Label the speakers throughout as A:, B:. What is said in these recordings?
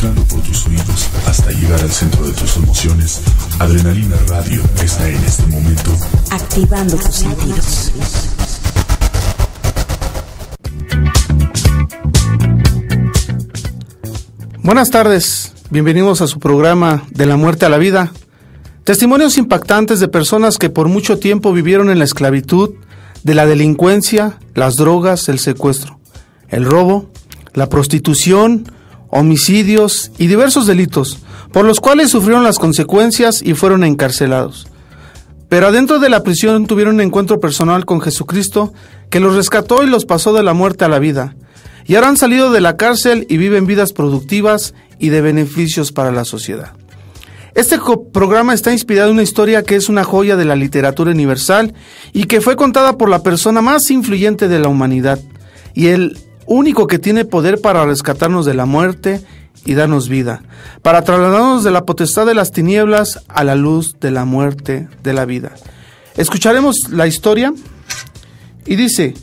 A: entrando por tus oídos hasta llegar al centro de tus emociones, Adrenalina Radio está en este momento
B: activando tus sentidos.
C: Buenas tardes, bienvenidos a su programa De la muerte a la vida. Testimonios impactantes de personas que por mucho tiempo vivieron en la esclavitud, de la delincuencia, las drogas, el secuestro, el robo, la prostitución, homicidios y diversos delitos, por los cuales sufrieron las consecuencias y fueron encarcelados. Pero adentro de la prisión tuvieron un encuentro personal con Jesucristo, que los rescató y los pasó de la muerte a la vida. Y ahora han salido de la cárcel y viven vidas productivas y de beneficios para la sociedad. Este programa está inspirado en una historia que es una joya de la literatura universal y que fue contada por la persona más influyente de la humanidad y el único que tiene poder para rescatarnos de la muerte y darnos vida, para trasladarnos de la potestad de las tinieblas a la luz de la muerte de la vida. Escucharemos la historia y dice: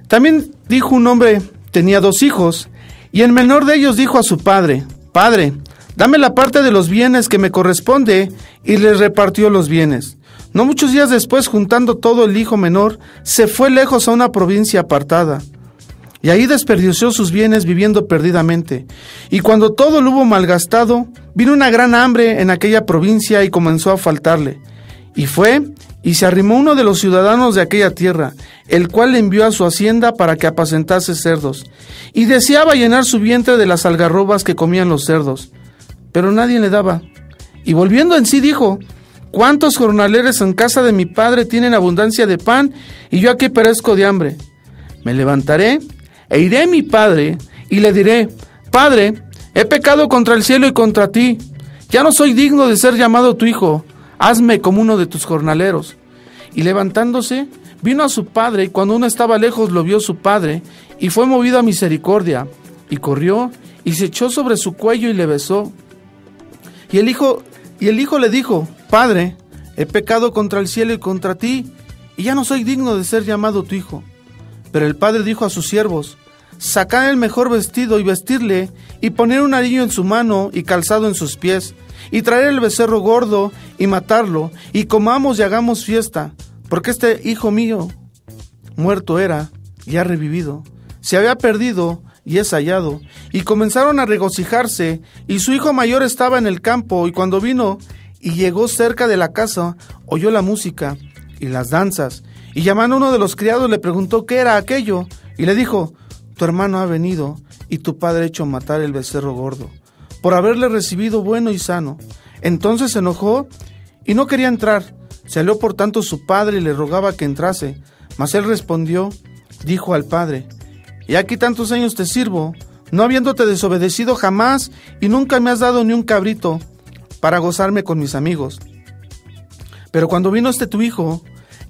C: también dijo un hombre, tenía 2 hijos, y el menor de ellos dijo a su padre: Padre, dame la parte de los bienes que me corresponde, y les repartió los bienes. No muchos días después, juntando todo, el hijo menor se fue lejos a una provincia apartada, y ahí desperdició sus bienes viviendo perdidamente. Y cuando todo lo hubo malgastado, vino una gran hambre en aquella provincia y comenzó a faltarle. Y fue y se arrimó uno de los ciudadanos de aquella tierra, el cual le envió a su hacienda para que apacentase cerdos, y deseaba llenar su vientre de las algarrobas que comían los cerdos, pero nadie le daba. Y volviendo en sí dijo: ¿cuántos jornaleros en casa de mi padre tienen abundancia de pan, y yo aquí perezco de hambre? Me levantaré e iré a mi padre, y le diré: Padre, he pecado contra el cielo y contra ti, ya no soy digno de ser llamado tu hijo, hazme como uno de tus jornaleros. Y levantándose, vino a su padre, y cuando uno estaba lejos lo vio su padre, y fue movido a misericordia, y corrió, y se echó sobre su cuello y le besó. Y el hijo le dijo: Padre, he pecado contra el cielo y contra ti, y ya no soy digno de ser llamado tu hijo. Pero el padre dijo a sus siervos: sacad el mejor vestido y vestirle, y poner un anillo en su mano y calzado en sus pies, y traer el becerro gordo y matarlo, y comamos y hagamos fiesta, porque este hijo mío muerto era y ha revivido, se había perdido y es hallado. Y comenzaron a regocijarse, y su hijo mayor estaba en el campo, y cuando vino y llegó cerca de la casa, oyó la música y las danzas, y llamando a uno de los criados le preguntó qué era aquello, y le dijo: tu hermano ha venido, y tu padre ha hecho matar el becerro gordo, por haberle recibido bueno y sano. Entonces se enojó y no quería entrar. Salió por tanto su padre y le rogaba que entrase, mas él respondió, dijo al padre: y aquí tantos años te sirvo, no habiéndote desobedecido jamás, y nunca me has dado ni un cabrito para gozarme con mis amigos. Pero cuando vino tu hijo,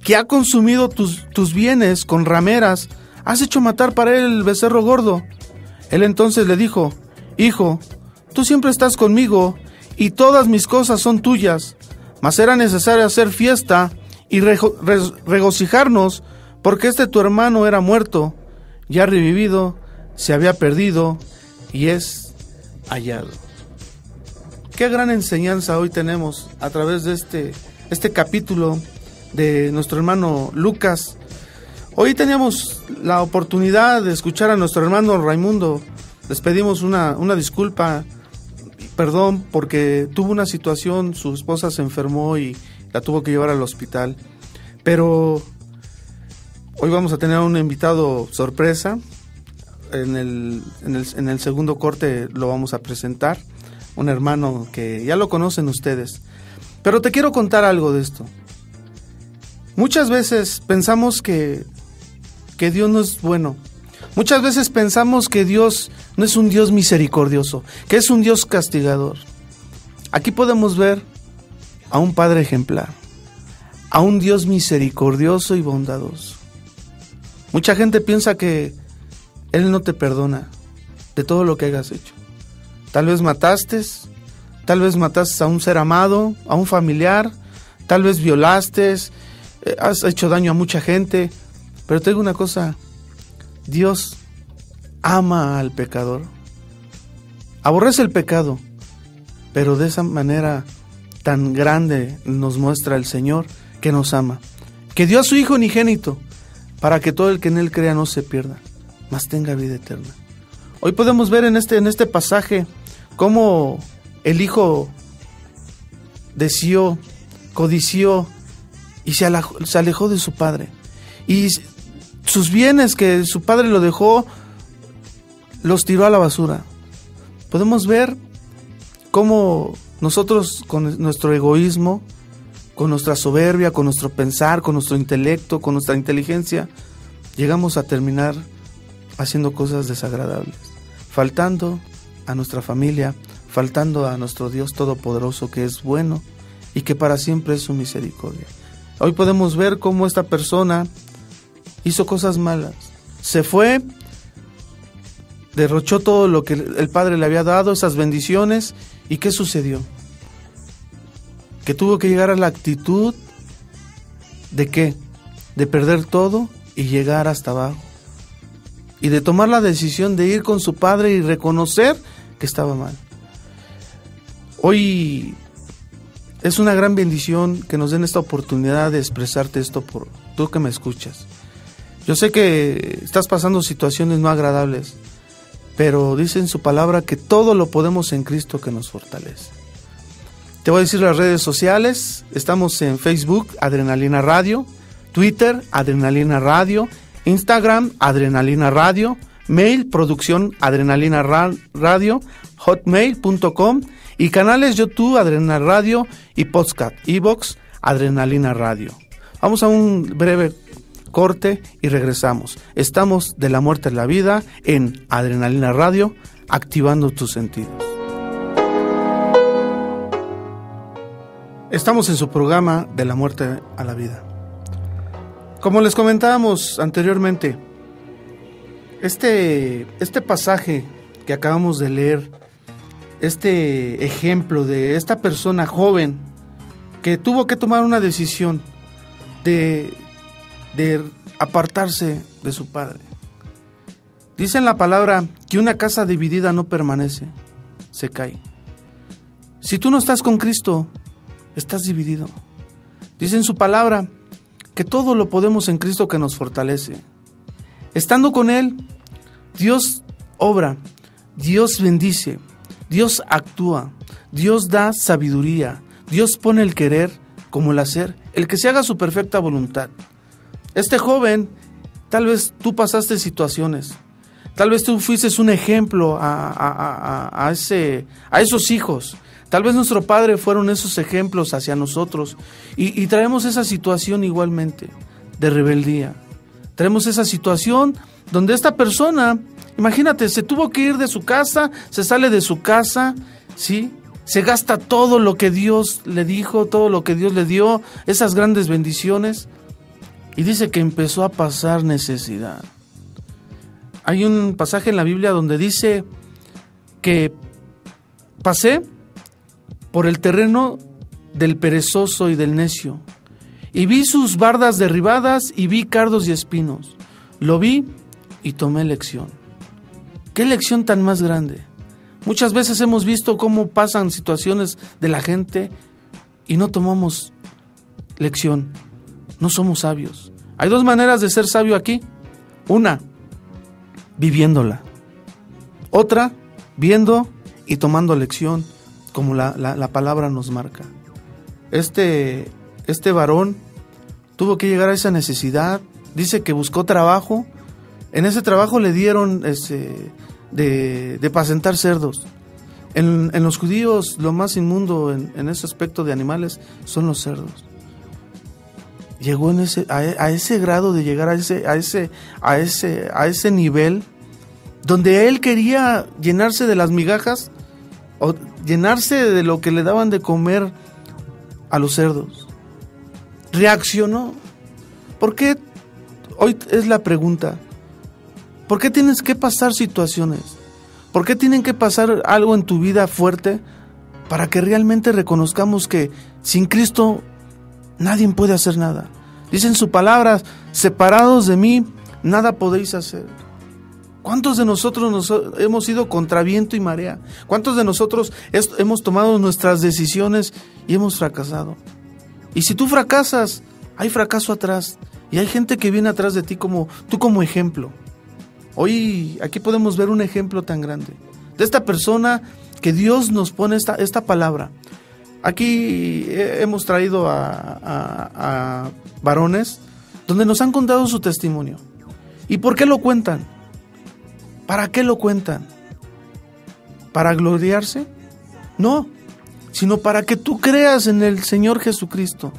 C: que ha consumido tus bienes con rameras, has hecho matar para él el becerro gordo. Él entonces le dijo: Hijo, tú siempre estás conmigo, y todas mis cosas son tuyas, mas era necesario hacer fiesta y regocijarnos, porque tu hermano era muerto, ya revivido, se había perdido, y es hallado. Qué gran enseñanza hoy tenemos a través de este capítulo de nuestro hermano Lucas. Hoy teníamos la oportunidad de escuchar a nuestro hermano Raimundo. Les pedimos una disculpa, perdón, porque tuvo una situación, su esposa se enfermó y la tuvo que llevar al hospital. Pero hoy vamos a tener un invitado sorpresa. En el segundo corte lo vamos a presentar. Un hermano que ya lo conocen ustedes. Pero te quiero contar algo de esto. Muchas veces pensamos que Dios no es bueno. Muchas veces pensamos que Dios no es un Dios misericordioso, que es un Dios castigador. Aquí podemos ver a un Padre ejemplar, a un Dios misericordioso y bondadoso. Mucha gente piensa que Él no te perdona de todo lo que hayas hecho. Tal vez mataste a un ser amado, a un familiar, tal vez violaste, has hecho daño a mucha gente, pero te digo una cosa: Dios ama al pecador. aborrece el pecado, pero de esa manera tan grande nos muestra el Señor que nos ama, que dio a su Hijo unigénito para que todo el que en Él crea no se pierda, mas tenga vida eterna. Hoy podemos ver en este pasaje cómo el Hijo deseó, codició y se alejó de su Padre. Y sus bienes que su Padre lo dejó, los tiró a la basura. Podemos ver cómo nosotros con nuestro egoísmo, con nuestra soberbia, con nuestro pensar, con nuestro intelecto, con nuestra inteligencia, llegamos a terminar haciendo cosas desagradables, faltando a nuestra familia, faltando a nuestro Dios Todopoderoso, que es bueno y que para siempre es su misericordia. Hoy podemos ver cómo esta persona hizo cosas malas, se fue, derrochó todo lo que el Padre le había dado, esas bendiciones, ¿y qué sucedió? Que tuvo que llegar a la actitud ¿de qué? De perder todo y llegar hasta abajo, y de tomar la decisión de ir con su Padre y reconocer que estaba mal. Hoy es una gran bendición que nos den esta oportunidad de expresarte esto por tú que me escuchas. Yo sé que estás pasando situaciones no agradables, pero dice en su palabra que todo lo podemos en Cristo que nos fortalece. Te voy a decir las redes sociales. Estamos en Facebook, Adrenalina Radio, Twitter, Adrenalina Radio, Instagram, Adrenalina Radio, mail, producción, Adrenalina Radio, hotmail.com, y canales YouTube, Adrenalina Radio, y podcast, iVoox, Adrenalina Radio. Vamos a un breve corte y regresamos. Estamos de la muerte a la vida en Adrenalina Radio, activando tus sentidos. Estamos en su programa de la muerte a la vida. Como les comentábamos anteriormente, este pasaje que acabamos de leer, este ejemplo de esta persona joven que tuvo que tomar una decisión de apartarse de su padre. Dice en la palabra que una casa dividida no permanece, se cae. Si tú no estás con Cristo, estás dividido. Dice en su palabra que todo lo podemos en Cristo que nos fortalece. Estando con Él, Dios obra, Dios bendice, Dios actúa, Dios da sabiduría, Dios pone el querer como el hacer, el que se haga su perfecta voluntad. Este joven, tal vez tú pasaste situaciones, tal vez tú fuiste un ejemplo a esos hijos. Tal vez nuestro padre fueron esos ejemplos hacia nosotros y traemos esa situación igualmente de rebeldía. Traemos esa situación donde esta persona, imagínate, se tuvo que ir de su casa, se sale de su casa, ¿sí? Se gasta todo lo que Dios le dijo, todo lo que Dios le dio, esas grandes bendiciones, y dice que empezó a pasar necesidad. Hay un pasaje en la Biblia donde dice que pasé por el terreno del perezoso y del necio, y vi sus bardas derribadas, y vi cardos y espinos. Lo vi y tomé lección. ¿Qué lección tan más grande? Muchas veces hemos visto cómo pasan situaciones de la gente y no tomamos lección. No somos sabios. Hay dos maneras de ser sabio aquí. Una, viviéndola. Otra, viendo y tomando lección, como la palabra nos marca. Este varón tuvo que llegar a esa necesidad. Dice que buscó trabajo. En ese trabajo le dieron de apacentar cerdos. En los judíos lo más inmundo en ese aspecto de animales son los cerdos. Llegó a ese grado de llegar a ese nivel donde él quería llenarse de las migajas o llenarse de lo que le daban de comer a los cerdos. Reaccionó. ¿Por qué? Hoy es la pregunta. ¿Por qué tienes que pasar situaciones? ¿Por qué tienen que pasar algo en tu vida fuerte para que realmente reconozcamos que sin Cristo nadie puede hacer nada? Dice en su palabra, separados de mí, nada podéis hacer. ¿Cuántos de nosotros hemos ido contra viento y marea? ¿Cuántos de nosotros hemos tomado nuestras decisiones y hemos fracasado? Y si tú fracasas, hay fracaso atrás. Y hay gente que viene atrás de ti como ejemplo. Hoy aquí podemos ver un ejemplo tan grande de esta persona que Dios nos pone esta palabra. Aquí hemos traído a varones donde nos han contado su testimonio. ¿Y por qué lo cuentan? ¿Para qué lo cuentan? ¿Para gloriarse? No, sino para que tú creas en el Señor Jesucristo.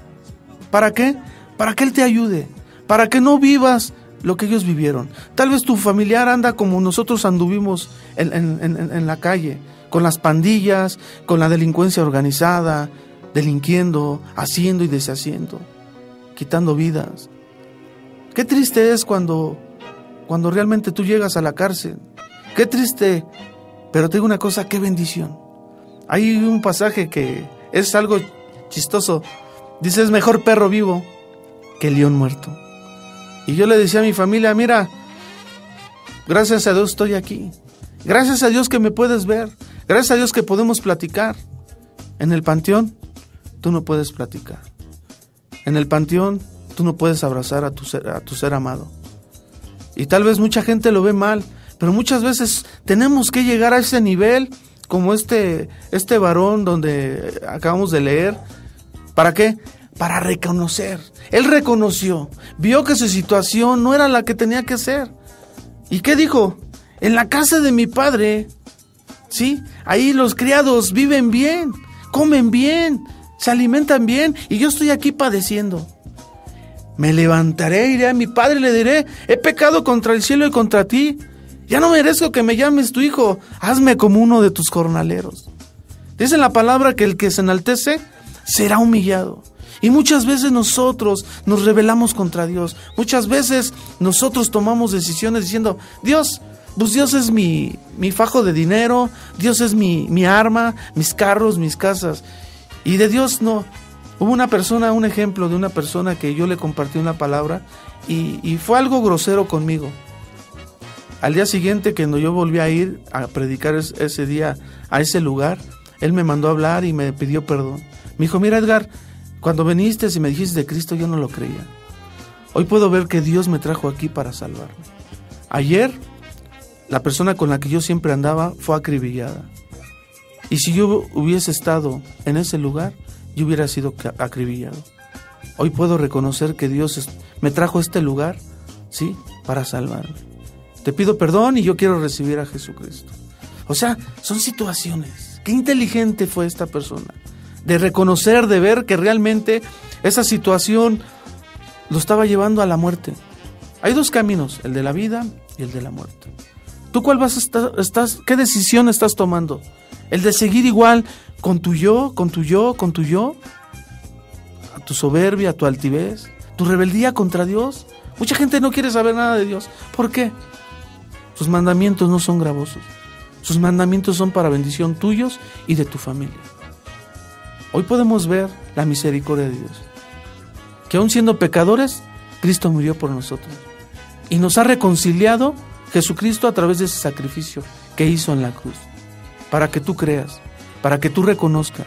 C: ¿Para qué? Para que Él te ayude, para que no vivas lo que ellos vivieron. Tal vez tu familiar anda como nosotros anduvimos en la calle, con las pandillas, con la delincuencia organizada, delinquiendo, haciendo y deshaciendo, quitando vidas. Qué triste es cuando realmente tú llegas a la cárcel. Qué triste, pero te digo una cosa, qué bendición. Hay un pasaje que es algo chistoso. Dice, es mejor perro vivo que el león muerto. Y yo le decía a mi familia, mira, gracias a Dios estoy aquí. Gracias a Dios que me puedes ver. Gracias a Dios que podemos platicar. En el panteón, tú no puedes platicar. En el panteón, tú no puedes abrazar a tu ser amado. Y tal vez mucha gente lo ve mal, pero muchas veces tenemos que llegar a ese nivel, como este varón donde acabamos de leer. ¿Para qué? Para reconocer. Él reconoció, vio que su situación no era la que tenía que ser. ¿Y qué dijo? En la casa de mi padre, ¿sí? Ahí los criados viven bien, comen bien, se alimentan bien, y yo estoy aquí padeciendo. Me levantaré, iré a mi padre y le diré, he pecado contra el cielo y contra ti. Ya no merezco que me llames tu hijo, hazme como uno de tus jornaleros. Dice la palabra que el que se enaltece será humillado. Y muchas veces nosotros nos rebelamos contra Dios. Muchas veces nosotros tomamos decisiones diciendo, Dios, pues Dios es mi fajo de dinero, Dios es mi arma, mis carros, mis casas. Y de Dios no. Hubo un ejemplo de una persona que yo le compartí una palabra y fue algo grosero conmigo. Al día siguiente, cuando yo volví a ir a predicar ese día a ese lugar, él me mandó a hablar y me pidió perdón. Me dijo, mira Edgar, cuando viniste y me dijiste de Cristo, yo no lo creía. Hoy puedo ver que Dios me trajo aquí para salvarme. Ayer, la persona con la que yo siempre andaba fue acribillada. Y si yo hubiese estado en ese lugar, yo hubiera sido acribillado. Hoy puedo reconocer que Dios me trajo a este lugar, ¿sí?, para salvarme. Te pido perdón y yo quiero recibir a Jesucristo. O sea, son situaciones. Qué inteligente fue esta persona. De reconocer, de ver que realmente esa situación lo estaba llevando a la muerte. Hay dos caminos, el de la vida y el de la muerte. ¿Tú cuál qué decisión estás tomando? ¿El de seguir igual con tu yo, a tu soberbia, a tu altivez, tu rebeldía contra Dios? Mucha gente no quiere saber nada de Dios. ¿Por qué? Sus mandamientos no son gravosos. Sus mandamientos son para bendición tuyos y de tu familia. Hoy podemos ver la misericordia de Dios, que aun siendo pecadores, Cristo murió por nosotros y nos ha reconciliado Jesucristo a través de ese sacrificio que hizo en la cruz, para que tú creas, para que tú reconozcas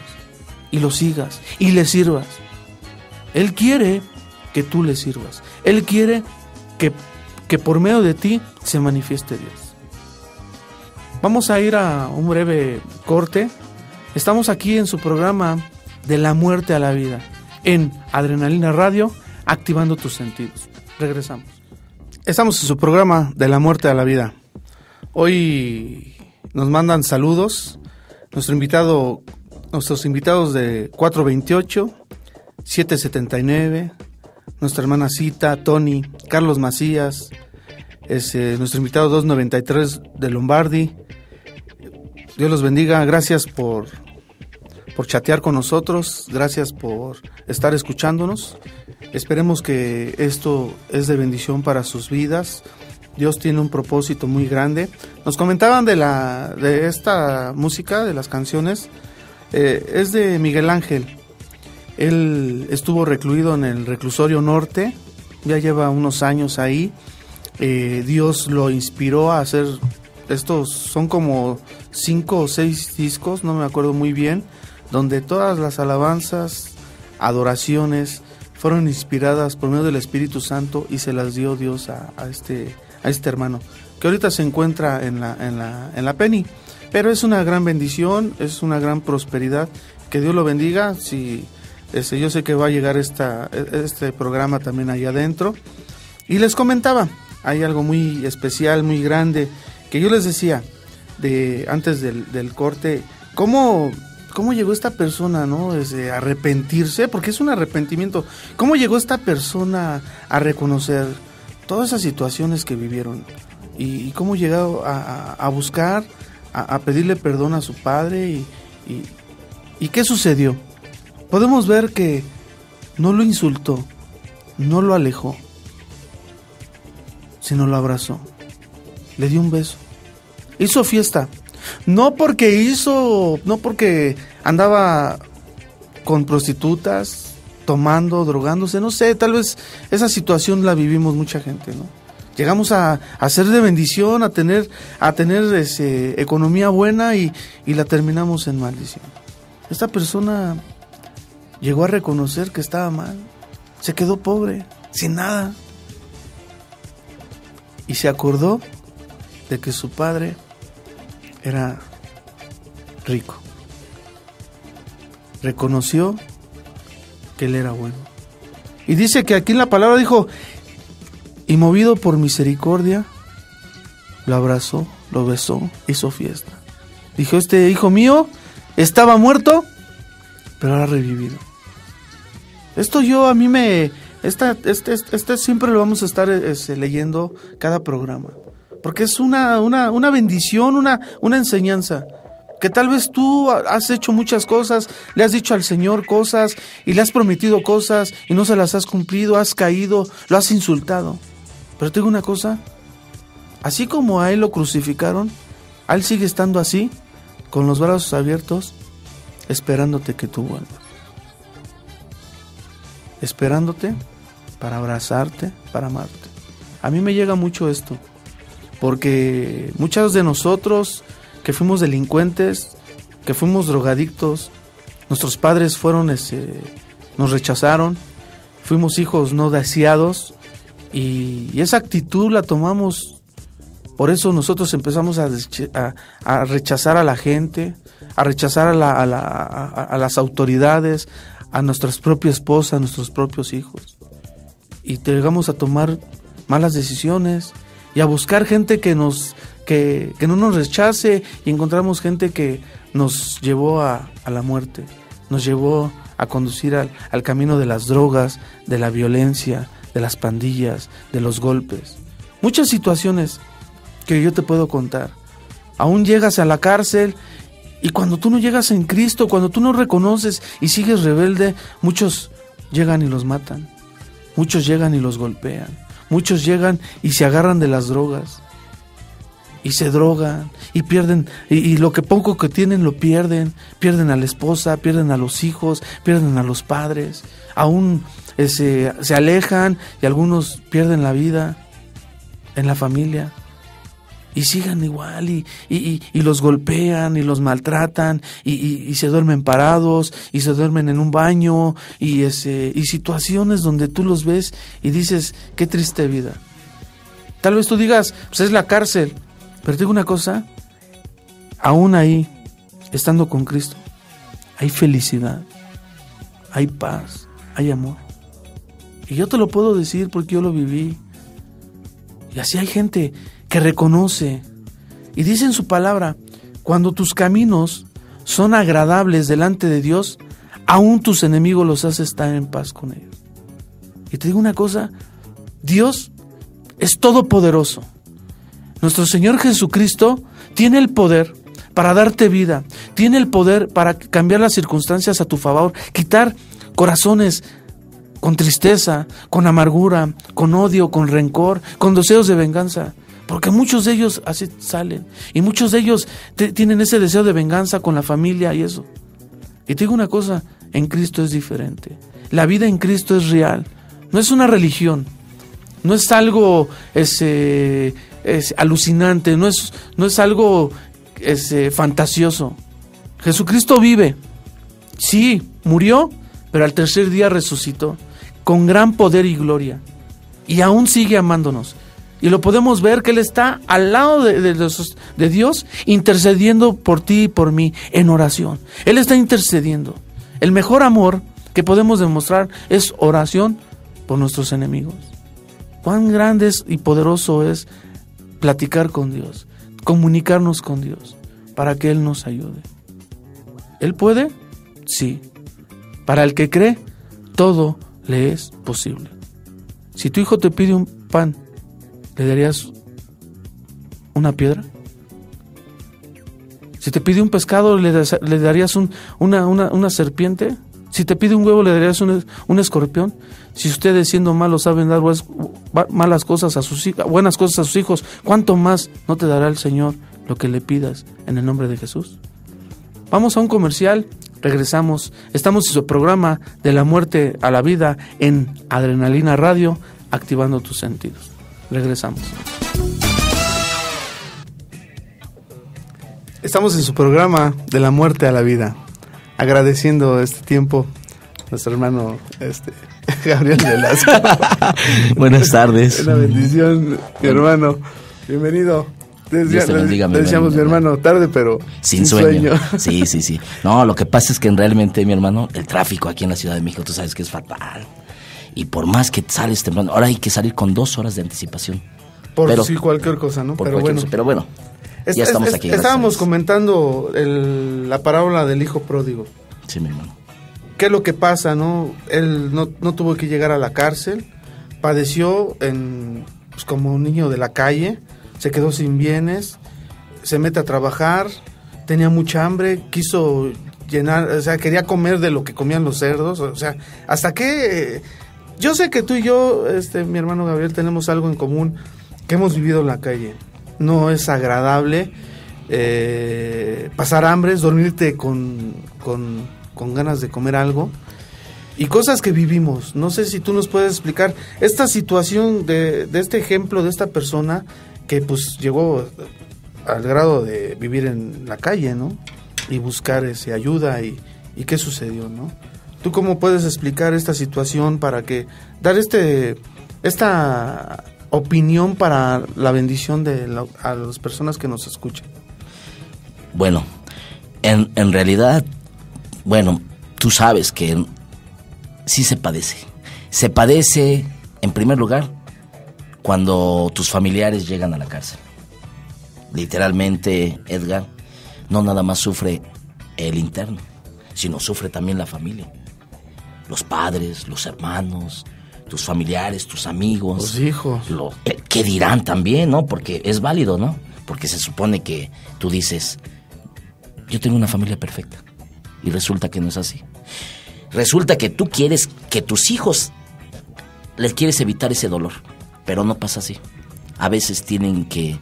C: y lo sigas y le sirvas. Él quiere que tú le sirvas. Él quiere que por medio de ti se manifieste Dios. Vamos a ir a un breve corte. Estamos aquí en su programa De la muerte a la vida, en Adrenalina Radio, activando tus sentidos. Regresamos. Estamos en su programa De la muerte a la vida. Hoy nos mandan saludos. Nuestros invitados de 428, 779, nuestra hermana Cita, Tony, Carlos Macías, nuestro invitado 293 de Lombardi. Dios los bendiga. Gracias por chatear con nosotros, gracias por estar escuchándonos. Esperemos que esto es de bendición para sus vidas. Dios tiene un propósito muy grande. Nos comentaban de esta música, de las canciones, es de Miguel Ángel. Él estuvo recluido en el reclusorio norte, ya lleva unos años ahí. Dios lo inspiró a hacer, estos son como 5 o 6 discos, no me acuerdo muy bien, donde todas las alabanzas, adoraciones fueron inspiradas por medio del Espíritu Santo y se las dio Dios a este hermano, que ahorita se encuentra en la Penny. Pero es una gran bendición, es una gran prosperidad. Que Dios lo bendiga. Si, yo sé que va a llegar este programa también allá adentro. Y les comentaba, hay algo muy especial, muy grande, que yo les decía antes del corte, ¿cómo llegó esta persona, ¿no? A arrepentirse, porque es un arrepentimiento. ¿Cómo llegó esta persona a reconocer todas esas situaciones que vivieron? Y cómo llegó a buscar, a pedirle perdón a su padre y ¿qué sucedió? Podemos ver que no lo insultó, no lo alejó, sino lo abrazó, le dio un beso, hizo fiesta, no porque andaba con prostitutas, tomando, drogándose, no sé, tal vez esa situación la vivimos mucha gente, ¿no? Llegamos a ser de bendición, a tener economía buena y la terminamos en maldición. Esta persona llegó a reconocer que estaba mal, se quedó pobre, sin nada, y se acordó de que su padre era rico. Reconoció que él era bueno. Y dice que aquí en la palabra dijo, y movido por misericordia, lo abrazó, lo besó, hizo fiesta. Dijo, este hijo mío estaba muerto, pero ahora ha revivido. Esto siempre lo vamos a estar leyendo cada programa, porque es una bendición, una enseñanza, que tal vez tú has hecho muchas cosas, le has dicho al Señor cosas, y le has prometido cosas, y no se las has cumplido, has caído, lo has insultado. Pero te digo una cosa, así como a él lo crucificaron, a él sigue estando así, con los brazos abiertos, esperándote que tú vuelvas. Esperándote para abrazarte, para amarte. A mí me llega mucho esto, porque muchos de nosotros que fuimos delincuentes, que fuimos drogadictos, nuestros padres nos rechazaron, fuimos hijos no deseados, y esa actitud la tomamos. Por eso nosotros empezamos a rechazar a la gente, a rechazar a las autoridades, a nuestras propias esposas, a nuestros propios hijos. Y llegamos a tomar malas decisiones y a buscar gente que no nos rechace, y encontramos gente que nos llevó a la muerte, nos llevó a conducir al camino de las drogas, de la violencia, de las pandillas, de los golpes. Muchas situaciones que yo te puedo contar. Aún llegas a la cárcel, y cuando tú no llegas en Cristo, cuando tú no reconoces y sigues rebelde, muchos llegan y los matan, muchos llegan y los golpean, muchos llegan y se agarran de las drogas y se drogan y pierden, y lo que poco que tienen lo pierden a la esposa, pierden a los hijos, pierden a los padres, aún se alejan, y algunos pierden la vida en la familia. Y sigan igual, y los golpean, y los maltratan, y se duermen parados, y se duermen en un baño, y situaciones donde tú los ves y dices, qué triste vida. Tal vez tú digas, pues es la cárcel, pero te digo una cosa, aún ahí, estando con Cristo, hay felicidad, hay paz, hay amor. Y yo te lo puedo decir porque yo lo viví. Y así hay gente que reconoce y dice en su palabra, cuando tus caminos son agradables delante de Dios, aún tus enemigos los hace estar en paz con ellos. Y te digo una cosa, Dios es todopoderoso. Nuestro Señor Jesucristo tiene el poder para darte vida, tiene el poder para cambiar las circunstancias a tu favor, quitar corazones con tristeza, con amargura, con odio, con rencor, con deseos de venganza. Porque muchos de ellos así salen. Y muchos de ellos tienen ese deseo de venganza con la familia y eso. Y te digo una cosa, en Cristo es diferente. La vida en Cristo es real. No es una religión. no es algo es alucinante, no es algo fantasioso. Jesucristo vive, sí, murió, pero al tercer día resucitó, con gran poder y gloria, y aún sigue amándonos. Y lo podemos ver que Él está al lado de Dios, intercediendo por ti y por mí en oración. Él está intercediendo. El mejor amor que podemos demostrar es oración por nuestros enemigos. Cuán grande y poderoso es platicar con Dios, comunicarnos con Dios, para que Él nos ayude. ¿Él puede? Sí. Para el que cree, todo le es posible. Si tu hijo te pide un pan, ¿le darías una piedra? Si te pide un pescado, ¿le darías una serpiente? Si te pide un huevo, ¿le darías un escorpión? Si ustedes, siendo malos, saben dar buenas cosas a sus hijos, ¿cuánto más no te dará el Señor lo que le pidas en el nombre de Jesús? Vamos a un comercial, regresamos. Estamos en su programa de la muerte a la vida en Adrenalina Radio, activando tus sentidos. Regresamos. Estamos en su programa de la muerte a la vida, agradeciendo este tiempo a nuestro hermano Gabriel Velasco.
D: Buenas tardes.
C: Una bendición, mi hermano. Bienvenido.
D: Dios te bendiga,
C: le decíamos mi hermano tarde, pero
D: sin sueño. Sí. No, lo que pasa es que realmente, mi hermano, el tráfico aquí en la Ciudad de México, tú sabes que es fatal. Y por más que sales temprano, ahora hay que salir con 2 horas de anticipación.
C: Sí, cualquier cosa, ¿no?
D: Pero bueno, ya estamos aquí.
C: Estábamos comentando la parábola del hijo pródigo.
D: Sí, mi hermano.
C: ¿Qué es lo que pasa, no? Él no tuvo que llegar a la cárcel, padeció como un niño de la calle, se quedó sin bienes, se mete a trabajar, tenía mucha hambre, quiso llenar, o sea, quería comer de lo que comían los cerdos, o sea, hasta que yo sé que tú y yo, mi hermano Gabriel, tenemos algo en común, que hemos vivido en la calle. No es agradable pasar hambres, dormirte con ganas de comer algo y cosas que vivimos. No sé si tú nos puedes explicar esta situación de este ejemplo de esta persona que pues llegó al grado de vivir en la calle, ¿no? Y buscar ayuda y qué sucedió, ¿no? ¿Tú cómo puedes explicar esta situación para que dar esta opinión para la bendición a las personas que nos escuchan?
D: Bueno, en realidad, bueno, tú sabes que sí se padece. Se padece, en primer lugar, cuando tus familiares llegan a la cárcel. Literalmente, Edgar, no nada más sufre el interno, sino sufre también la familia. Los padres, los hermanos, tus familiares, tus amigos.
C: Los hijos.
D: ¿Qué dirán también, no? Porque es válido, ¿no? Porque se supone que tú dices, yo tengo una familia perfecta. Y resulta que no es así. Resulta que tú quieres que tus hijos les quieres evitar ese dolor. Pero no pasa así. A veces tienen que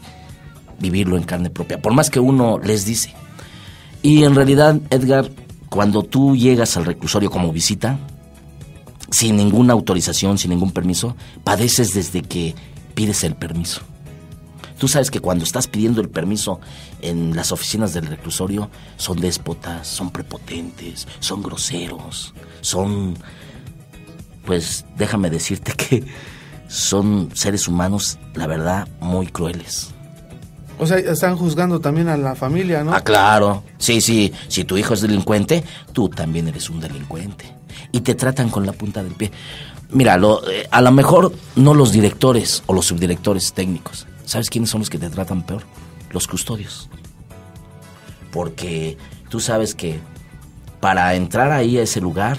D: vivirlo en carne propia, por más que uno les dice. Y en realidad, Edgar, cuando tú llegas al reclusorio como visita, sin ninguna autorización, sin ningún permiso, padeces desde que pides el permiso. Tú sabes que cuando estás pidiendo el permiso en las oficinas del reclusorio, son déspotas, son prepotentes, son groseros, son, pues déjame decirte que son seres humanos, la verdad, muy crueles.
C: O sea, están juzgando también a la familia, ¿no?
D: Ah, claro. Sí, si tu hijo es delincuente, tú también eres un delincuente. Y te tratan con la punta del pie. Mira, a lo mejor no los directores o los subdirectores técnicos. ¿Sabes quiénes son los que te tratan peor? Los custodios. Porque tú sabes que para entrar ahí a ese lugar,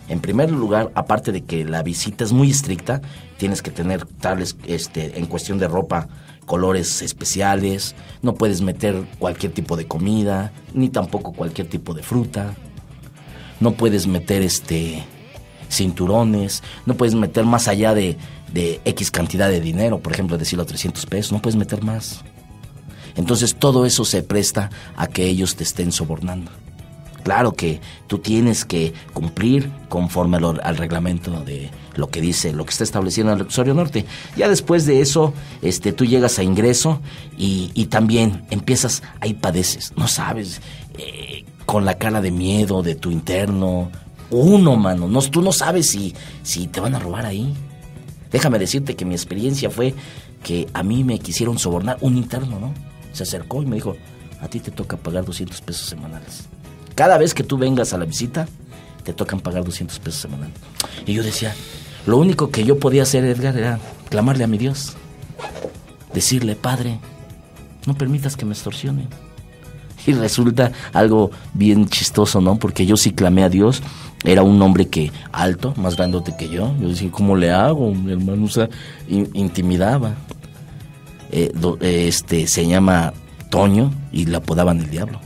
D: en primer lugar, aparte de que la visita es muy estricta, tienes que tener tales, en cuestión de ropa, colores especiales, no puedes meter cualquier tipo de comida, ni tampoco cualquier tipo de fruta, no puedes meter cinturones, no puedes meter más allá de X cantidad de dinero, por ejemplo, decirlo 300 pesos, no puedes meter más. Entonces todo eso se presta a que ellos te estén sobornando. Claro que tú tienes que cumplir conforme al reglamento de lo que dice, lo que está establecido en el reclusorio norte. Ya después de eso, tú llegas a ingreso y también empiezas, ahí padeces, no sabes, con la cara de miedo de tu interno. Mano, tú no sabes si te van a robar ahí. Déjame decirte que mi experiencia fue que a mí me quisieron sobornar un interno, ¿no? Se acercó y me dijo, a ti te toca pagar 200 pesos semanales. Cada vez que tú vengas a la visita, te tocan pagar 200 pesos semanales. Y yo decía, lo único que yo podía hacer, Edgar, era clamarle a mi Dios. Decirle, Padre, no permitas que me extorsionen. Y resulta algo bien chistoso, ¿no? Porque yo sí clamé a Dios. Era un hombre alto, más grandote que yo. Yo decía, ¿cómo le hago? Mi hermano, o sea, intimidaba. Se llama Toño y le apodaban el diablo.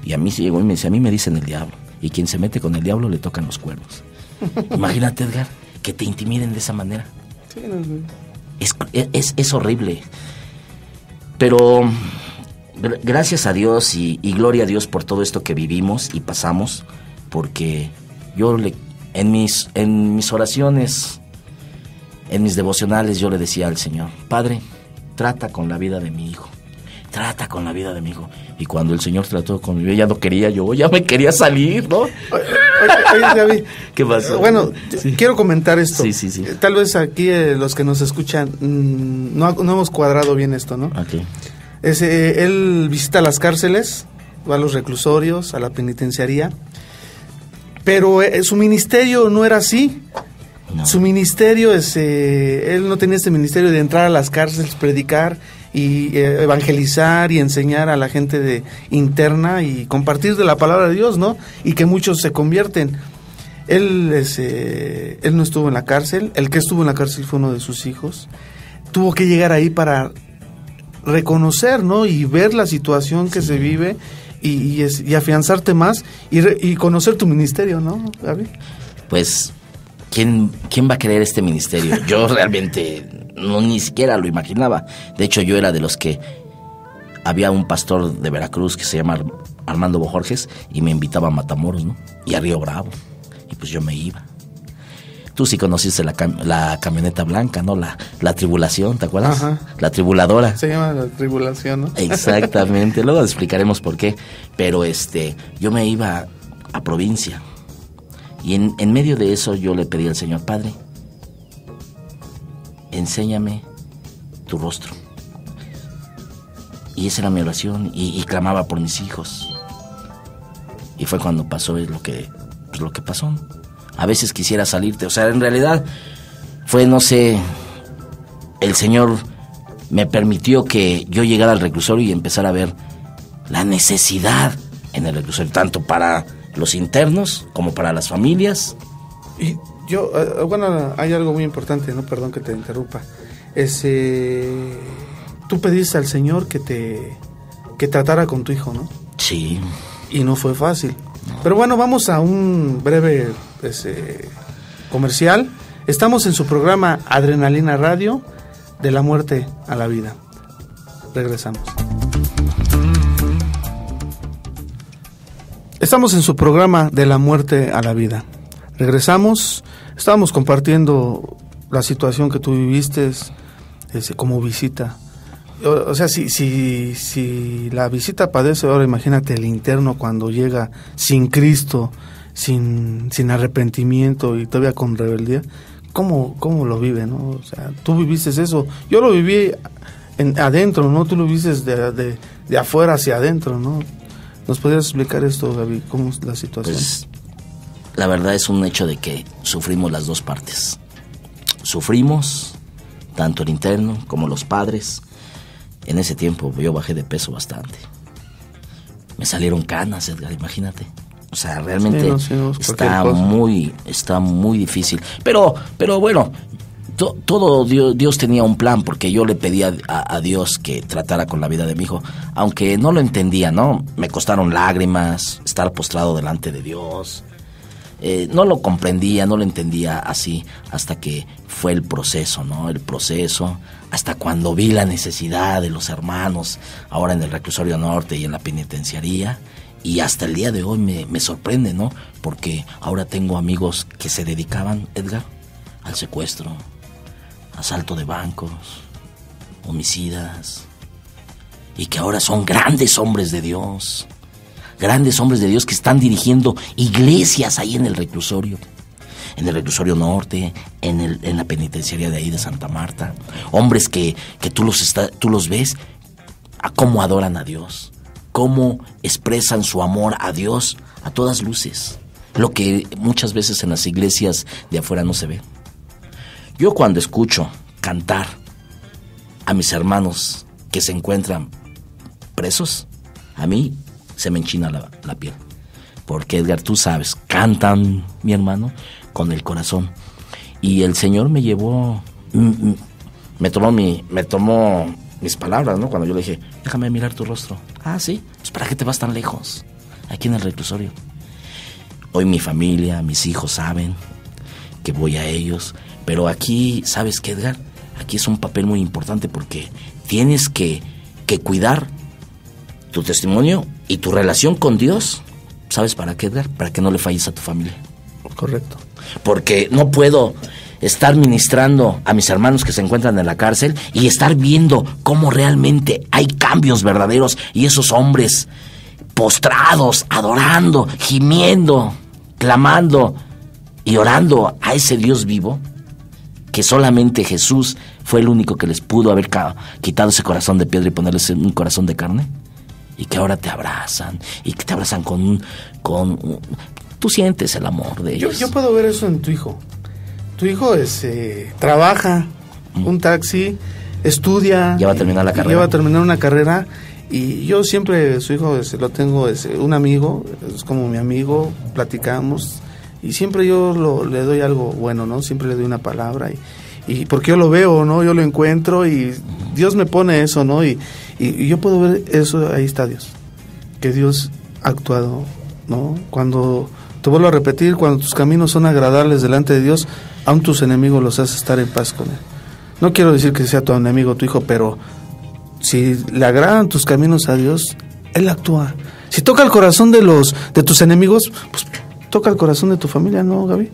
D: Y a mí se llegó y me dice, a mí me dicen el diablo. Y quien se mete con el diablo le tocan los cuernos. Imagínate, Edgar, que te intimiden de esa manera.
C: Sí, no.
D: Es horrible. Pero gracias a Dios y gloria a Dios por todo esto que vivimos y pasamos, porque yo en mis oraciones, en mis devocionales, yo le decía al Señor, Padre, trata con la vida de mi hijo. Trata con la vida de mi hijo. Y cuando el Señor trató conmigo, ya no quería yo, ya me quería salir, ¿no?
C: Oye, David.
D: ¿Qué pasó?
C: Bueno,
D: sí.
C: Quiero comentar esto.
D: Sí.
C: Tal vez aquí los que nos escuchan no hemos cuadrado bien esto, ¿no?
D: Okay.
C: Él visita las cárceles, va a los reclusorios, a la penitenciaría, pero su ministerio no era así.
D: No.
C: Su ministerio él no tenía este ministerio de entrar a las cárceles, predicar y evangelizar y enseñar a la gente interna y compartir de la palabra de Dios, ¿no? Y que muchos se convierten. Él no estuvo en la cárcel. El que estuvo en la cárcel fue uno de sus hijos. Tuvo que llegar ahí para reconocer, ¿no? Y ver la situación que se vive y afianzarte más y conocer tu ministerio, ¿no, Gaby?
D: Pues ¿Quién va a querer este ministerio? Yo realmente ni siquiera lo imaginaba. De hecho, yo era de los que... Había un pastor de Veracruz que se llama Armando Bojorges y me invitaba a Matamoros, ¿no? Y a Río Bravo. Y pues yo me iba. Tú sí conociste la camioneta blanca, ¿no? La tribulación, ¿te acuerdas?
C: Ajá.
D: La tribuladora.
C: Se llama la tribulación, ¿no?
D: Exactamente. Luego explicaremos por qué. Pero yo me iba a provincia. Y en medio de eso yo le pedí al Señor, Padre, enséñame tu rostro. Y esa era mi oración y clamaba por mis hijos. Y fue cuando pasó lo que pasó. A veces quisiera salirte, o sea, en realidad fue, no sé, el Señor me permitió que yo llegara al reclusorio y empezara a ver la necesidad en el reclusorio, tanto para los internos como para las familias.
C: Y yo, bueno, hay algo muy importante, no, perdón que te interrumpa. Tú pediste al Señor que tratara con tu hijo, ¿no?
D: Sí.
C: Y no fue fácil. No. Pero bueno, vamos a un breve comercial. Estamos en su programa Adrenalina Radio, de la muerte a la vida. Regresamos. Estamos en su programa de la muerte a la vida. Regresamos. Estábamos compartiendo la situación que tú viviste como visita. O sea, si la visita padece, ahora imagínate el interno cuando llega sin Cristo, sin arrepentimiento y todavía con rebeldía. ¿Cómo lo vive, no? O sea, tú viviste eso. Yo lo viví adentro, ¿no? Tú lo viviste de afuera hacia adentro, ¿no? ¿Nos podrías explicar esto, Gaby? ¿Cómo es la situación?
D: Pues, la verdad es un hecho de que sufrimos las dos partes. Sufrimos tanto el interno como los padres. En ese tiempo yo bajé de peso bastante. Me salieron canas, Edgar, imagínate. O sea, realmente está muy difícil. Pero bueno, todo Dios tenía un plan, porque yo le pedía a Dios que tratara con la vida de mi hijo, aunque no lo entendía, ¿no? Me costaron lágrimas, estar postrado delante de Dios. No lo comprendía, no lo entendía así, hasta que fue el proceso, ¿no? El proceso, hasta cuando vi la necesidad de los hermanos, ahora en el reclusorio norte y en la penitenciaría, Y hasta el día de hoy me sorprende, ¿no? Porque ahora tengo amigos que se dedicaban, Edgar, al secuestro, asalto de bancos, homicidas, y que ahora son grandes hombres de Dios que están dirigiendo iglesias ahí en el reclusorio norte, en la penitenciaria de ahí de Santa Marta. Hombres que tú los ves a cómo adoran a Dios, cómo expresan su amor a Dios a todas luces, lo que muchas veces en las iglesias de afuera no se ve. Yo cuando escucho cantar a mis hermanos que se encuentran presos, a mí se me enchina la piel. Porque, Edgar, tú sabes, cantan, mi hermano, con el corazón. Y el Señor me llevó, me tomó mis palabras, ¿no? Cuando yo le dije, déjame mirar tu rostro. Ah, ¿sí? Pues ¿para qué te vas tan lejos? Aquí en el reclusorio. Hoy mi familia, mis hijos saben que voy a ellos. Pero aquí, ¿sabes qué, Edgar? Aquí es un papel muy importante porque tienes que cuidar tu testimonio y tu relación con Dios. ¿Sabes para qué, Edgar? Para que no le falles a tu familia.
C: Correcto.
D: Porque no puedo estar ministrando a mis hermanos que se encuentran en la cárcel y estar viendo cómo realmente hay cambios verdaderos y esos hombres postrados, adorando, gimiendo, clamando y orando a ese Dios vivo, que solamente Jesús fue el único que les pudo haber quitado ese corazón de piedra y ponerles un corazón de carne, y que ahora te abrazan, y que te abrazan con tú sientes el amor de ellos.
C: Yo puedo ver eso en tu hijo. Tu hijo trabaja, un taxi, estudia.
D: Ya va a terminar la carrera.
C: Ya va a terminar una carrera. Y yo siempre, su hijo lo tengo, un amigo, es como mi amigo, platicamos. Y siempre yo le doy algo bueno, ¿no? Siempre le doy una palabra. Y porque yo lo veo, ¿no? Yo lo encuentro y Dios me pone eso, ¿no? Y yo puedo ver eso, ahí está Dios. Que Dios ha actuado, ¿no? Cuando, te vuelvo a repetir, cuando tus caminos son agradables delante de Dios, aun tus enemigos los haces estar en paz con Él. No quiero decir que sea tu enemigo tu hijo, pero si le agradan tus caminos a Dios, Él actúa. Si toca el corazón de tus enemigos, pues toca el corazón de tu familia, ¿no, Gaby?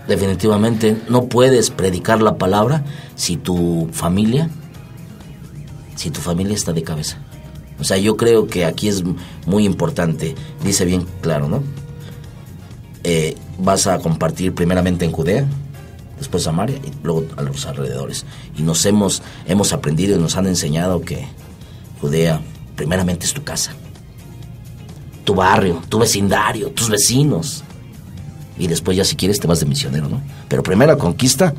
D: Definitivamente no puedes predicar la palabra si tu familia está de cabeza. O sea, yo creo que aquí es muy importante, dice bien claro, ¿no? Vas a compartir primeramente en Judea, después Samaria y luego a los alrededores. Y hemos aprendido y nos han enseñado que Judea primeramente es tu casa, tu barrio, tu vecindario, tus vecinos. Y después ya si quieres te vas de misionero, ¿no? Pero primero conquista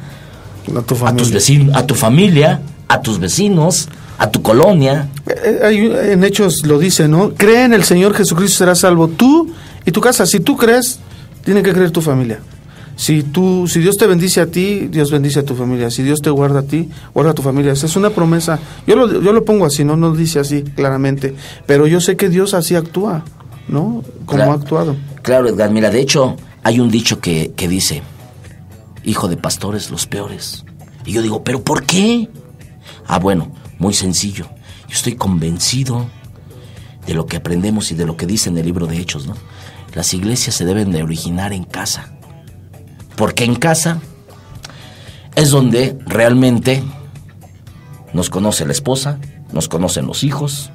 D: a tus vecinos, a tu familia, a tus vecinos, a tu colonia.
C: En Hechos lo dice, ¿no? Cree en el Señor Jesucristo, serás salvo tú y tu casa. Si tú crees, tiene que creer tu familia. Si Dios te bendice a ti, Dios bendice a tu familia. Si Dios te guarda a ti, guarda a tu familia. Esa es una promesa. Yo lo pongo así, no lo dice así claramente, pero yo sé que Dios así actúa, ¿no? Como ha actuado.
D: Claro, Edgar, mira, de hecho hay un dicho que dice, hijo de pastores los peores. Y yo digo, ¿pero por qué? Ah, bueno, muy sencillo. Yo estoy convencido de lo que aprendemos y de lo que dice en el libro de Hechos, ¿no? Las iglesias se deben de originar en casa. Porque en casa es donde realmente nos conoce la esposa, nos conocen los hijos.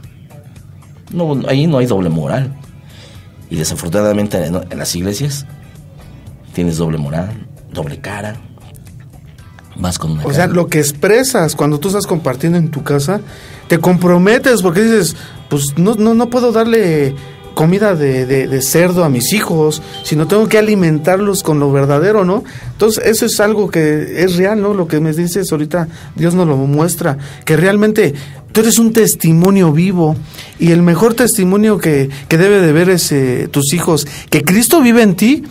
D: No, ahí no hay doble moral. Y desafortunadamente en las iglesias tienes doble moral, doble cara. Vas con una cara.
C: O sea, lo que expresas cuando tú estás compartiendo en tu casa, te comprometes porque dices, pues no puedo darle comida de cerdo a mis hijos, sino tengo que alimentarlos con lo verdadero, ¿no? Entonces, eso es algo que es real, ¿no? Lo que me dices ahorita, Dios nos lo muestra, que realmente tú eres un testimonio vivo, y el mejor testimonio que debe de ver es tus hijos, que Cristo vive en ti,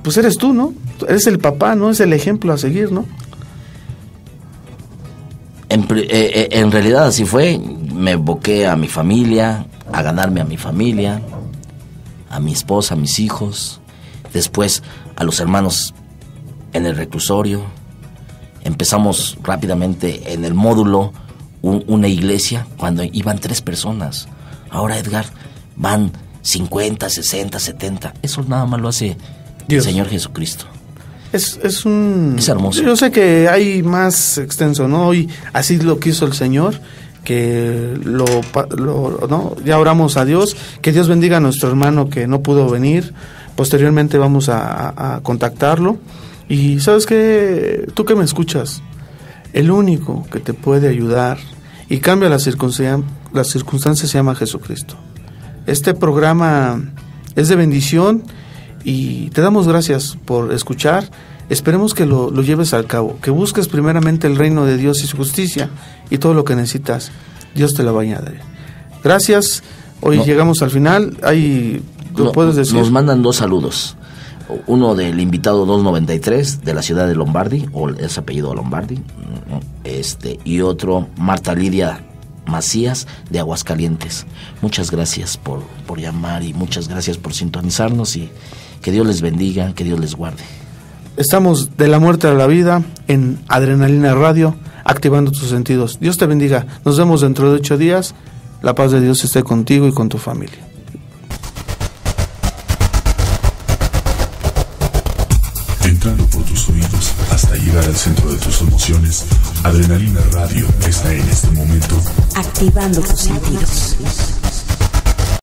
C: pues eres tú, ¿no? Eres el papá, ¿no? Es el ejemplo a seguir, ¿no?
D: En realidad así fue. Me evoqué a mi familia, a ganarme a mi familia, a mi esposa, a mis hijos, después a los hermanos en el reclusorio. Empezamos rápidamente en el módulo una iglesia cuando iban 3 personas. Ahora, Edgar, van 50, 60, 70. Eso nada más lo hace
C: Dios.
D: el Señor Jesucristo.
C: Es
D: hermoso.
C: Yo sé que hay más extenso, ¿no? Y así lo quiso el Señor, que ¿no? Ya oramos a Dios, que Dios bendiga a nuestro hermano que no pudo venir. Posteriormente vamos a contactarlo. Y ¿sabes qué? Tú que me escuchas, el único que te puede ayudar y cambia las circunstancias se llama Jesucristo. Este programa es de bendición y te damos gracias por escuchar. Esperemos que lo lleves al cabo, que busques primeramente el reino de Dios y su justicia, y todo lo que necesitas, Dios te la va a añadir. Gracias. Hoy llegamos al final. Ahí lo puedes decir.
D: Nos mandan 2 saludos. Uno del invitado 293 de la ciudad de Lombardi, o es apellido Lombardi, y otro Marta Lidia Macías de Aguascalientes. Muchas gracias por llamar y muchas gracias por sintonizarnos, y que Dios les bendiga, que Dios les guarde.
C: Estamos de la muerte a la vida en Adrenalina Radio, activando tus sentidos. Dios te bendiga. Nos vemos dentro de 8 días. La paz de Dios esté contigo y con tu familia.
A: Entrando por tus oídos hasta llegar al centro de tus emociones, Adrenalina Radio está en este momento
B: Activando tus sentidos.